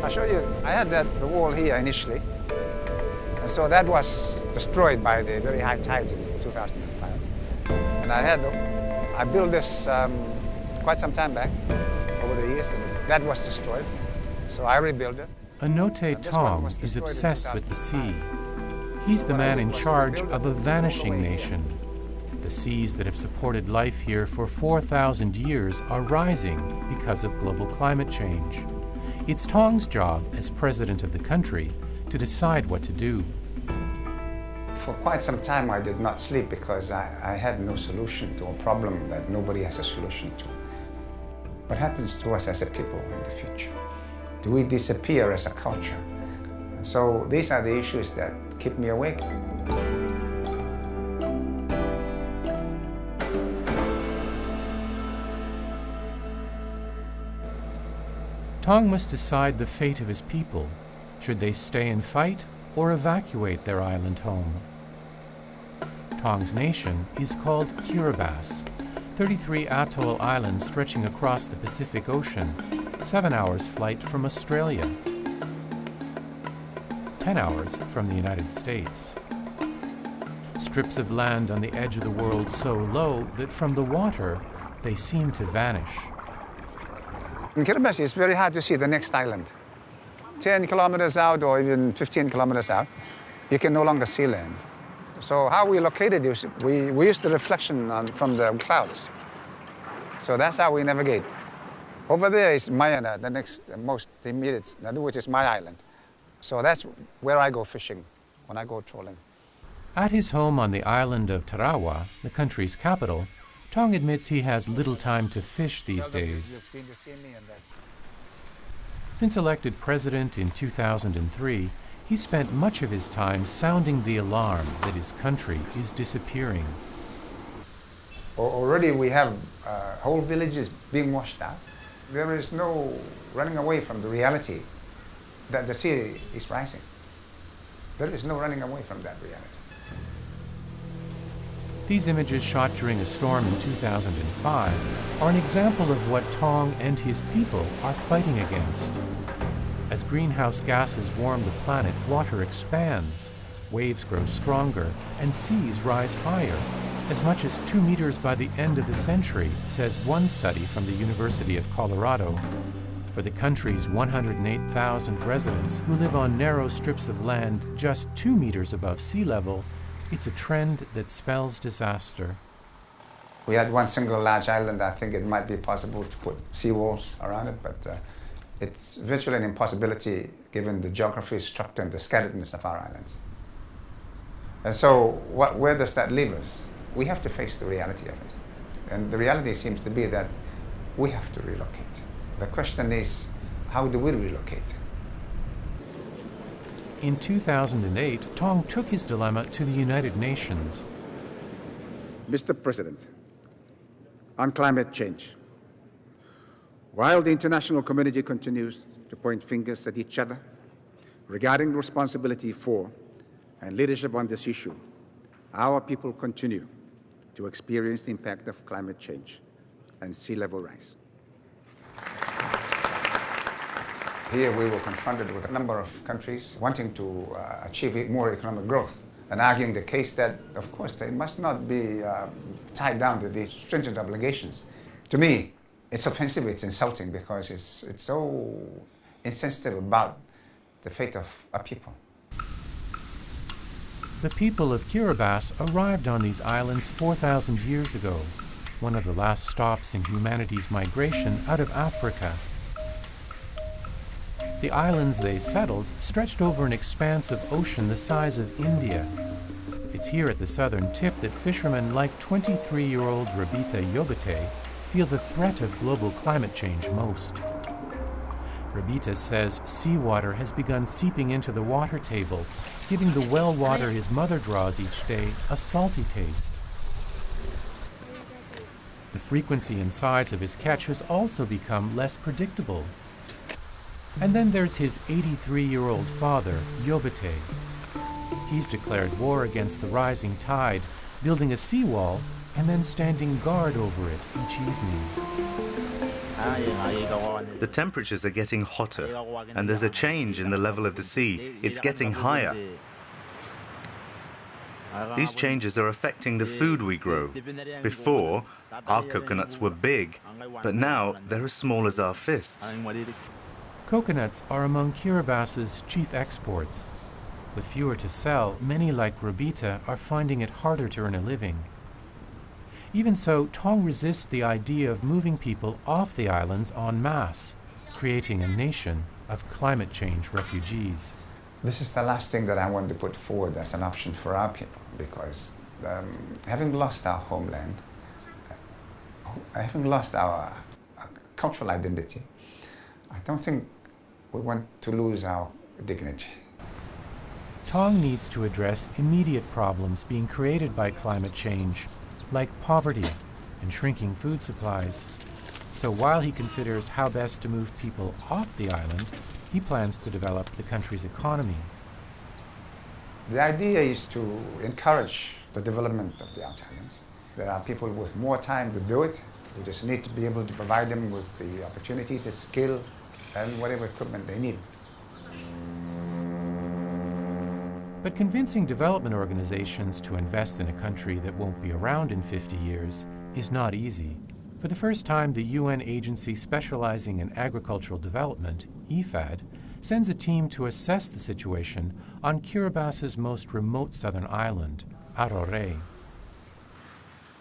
I'll show you. I had the wall here initially, and so that was destroyed by the very high tides in 2005. And I built this quite some time back, over the years, and that was destroyed. So I rebuilt it. Anote Tong is obsessed with the sea. He's the man in charge of a vanishing nation. The seas that have supported life here for 4,000 years are rising because of global climate change. It's Tong's job as president of the country to decide what to do. For quite some time I did not sleep because I had no solution to a problem that nobody has a solution to. What happens to us as a people in the future? Do we disappear as a culture? So these are the issues that keep me awake. Tong must decide the fate of his people. Should they stay and fight or evacuate their island home? Tong's nation is called Kiribati, 33 atoll islands stretching across the Pacific Ocean, 7 hours flight from Australia, 10 hours from the United States. Strips of land on the edge of the world so low that from the water they seem to vanish. In Kiribati, it's very hard to see the next island. 10 kilometers out or even 15 kilometers out, you can no longer see land. So how we located is we use the reflection from the clouds. So that's how we navigate. Over there is Mayana, the next most immediate, which is my island. So that's where I go fishing when I go trolling. At his home on the island of Tarawa, the country's capital, Tong admits he has little time to fish these days. Since elected president in 2003, he spent much of his time sounding the alarm that his country is disappearing. Already we have whole villages being washed out. There is no running away from the reality that the sea is rising. There is no running away from that reality. These images shot during a storm in 2005 are an example of what Tong and his people are fighting against. As greenhouse gases warm the planet, water expands, waves grow stronger, and seas rise higher, as much as 2 meters by the end of the century, says one study from the University of Colorado. For the country's 108,000 residents who live on narrow strips of land just 2 meters above sea level, it's a trend that spells disaster. We had one single large island. I think it might be possible to put seawalls around it, but it's virtually an impossibility given the geography, structure, and the scatteredness of our islands. And so where does that leave us? We have to face the reality of it. And the reality seems to be that we have to relocate. The question is, how do we relocate? In 2008, Tong took his dilemma to the United Nations. Mr. President, on climate change, while the international community continues to point fingers at each other regarding responsibility for and leadership on this issue, our people continue to experience the impact of climate change and sea level rise. Here we were confronted with a number of countries wanting to achieve more economic growth and arguing the case that, of course, they must not be tied down to these stringent obligations. To me, it's offensive, it's insulting, because it's so insensitive about the fate of a people. The people of Kiribati arrived on these islands 4,000 years ago, one of the last stops in humanity's migration out of Africa. The islands they settled stretched over an expanse of ocean the size of India. It's here at the southern tip that fishermen like 23-year-old Rabita Yobate feel the threat of global climate change most. Rabita says seawater has begun seeping into the water table, giving the well water his mother draws each day a salty taste. The frequency and size of his catch has also become less predictable. And then there's his 83-year-old father, Yobate. He's declared war against the rising tide, building a seawall and then standing guard over it each evening. The temperatures are getting hotter, and there's a change in the level of the sea. It's getting higher. These changes are affecting the food we grow. Before, our coconuts were big, but now they're as small as our fists. Coconuts are among Kiribati's chief exports. With fewer to sell, many like Robita are finding it harder to earn a living. Even so, Tong resists the idea of moving people off the islands en masse, creating a nation of climate change refugees. This is the last thing that I want to put forward as an option for our people, because having lost our homeland, having lost our cultural identity, I don't think we want to lose our dignity. Tong needs to address immediate problems being created by climate change, like poverty and shrinking food supplies. So while he considers how best to move people off the island, he plans to develop the country's economy. The idea is to encourage the development of the out islands. There are people with more time to do it. We just need to be able to provide them with the opportunity, the skill, and whatever equipment they need. But convincing development organizations to invest in a country that won't be around in 50 years is not easy. For the first time, the UN agency specializing in agricultural development, IFAD, sends a team to assess the situation on Kiribati's most remote southern island, Atoll.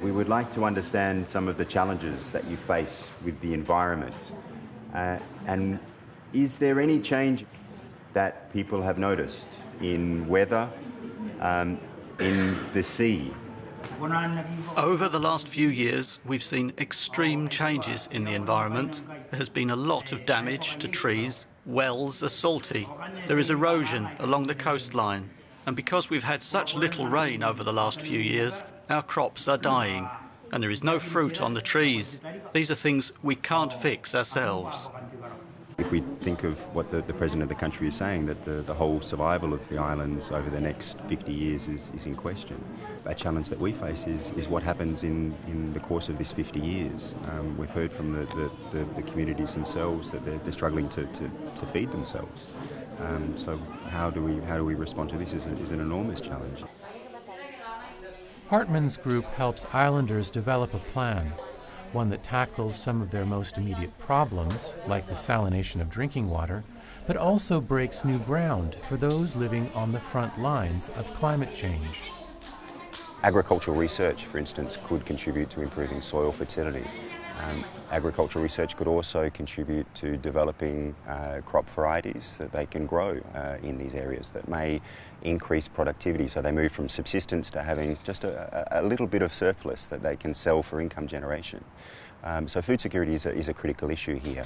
We would like to understand some of the challenges that you face with the environment. And is there any change that people have noticed in weather, in the sea? Over the last few years, we've seen extreme changes in the environment. There has been a lot of damage to trees. Wells are salty. There is erosion along the coastline. And because we've had such little rain over the last few years, our crops are dying. And there is no fruit on the trees. These are things we can't fix ourselves. If we think of what the President of the country is saying, that the whole survival of the islands over the next 50 years is in question. A challenge that we face is what happens in the course of this 50 years. We've heard from the communities themselves that they're struggling to feed themselves. So how do we respond to this is an enormous challenge. Hartman's group helps islanders develop a plan, one that tackles some of their most immediate problems, like the salination of drinking water, but also breaks new ground for those living on the front lines of climate change. Agricultural research, for instance, could contribute to improving soil fertility. Agricultural research could also contribute to developing crop varieties that they can grow in these areas that may increase productivity, so they move from subsistence to having just a little bit of surplus that they can sell for income generation. So food security is a critical issue here.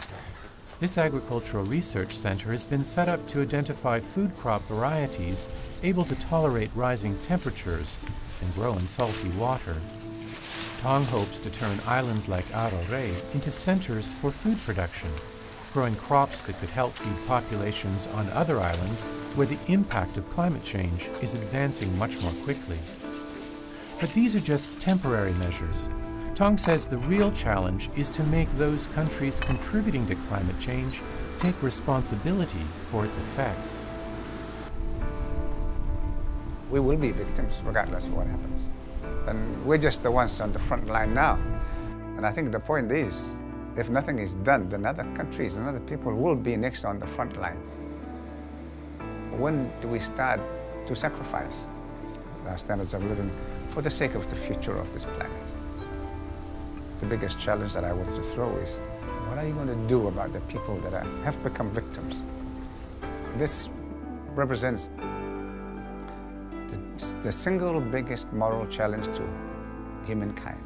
This agricultural research center has been set up to identify food crop varieties able to tolerate rising temperatures and grow in salty water. Tong hopes to turn islands like Atoll into centers for food production, growing crops that could help feed populations on other islands where the impact of climate change is advancing much more quickly. But these are just temporary measures. Tong says the real challenge is to make those countries contributing to climate change take responsibility for its effects. We will be victims regardless of what happens. And we're just the ones on the front line now. And I think the point is, if nothing is done, then other countries and other people will be next on the front line. When do we start to sacrifice our standards of living for the sake of the future of this planet? The biggest challenge that I want to throw is, what are you going to do about the people that have become victims? This represents the single biggest moral challenge to humankind.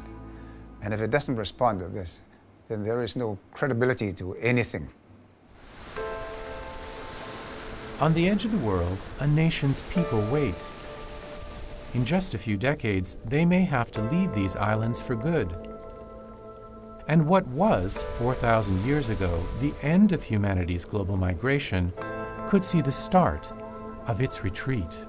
And if it doesn't respond to this, then there is no credibility to anything. On the edge of the world, a nation's people wait. In just a few decades, they may have to leave these islands for good. And what was, 4,000 years ago, the end of humanity's global migration could see the start of its retreat.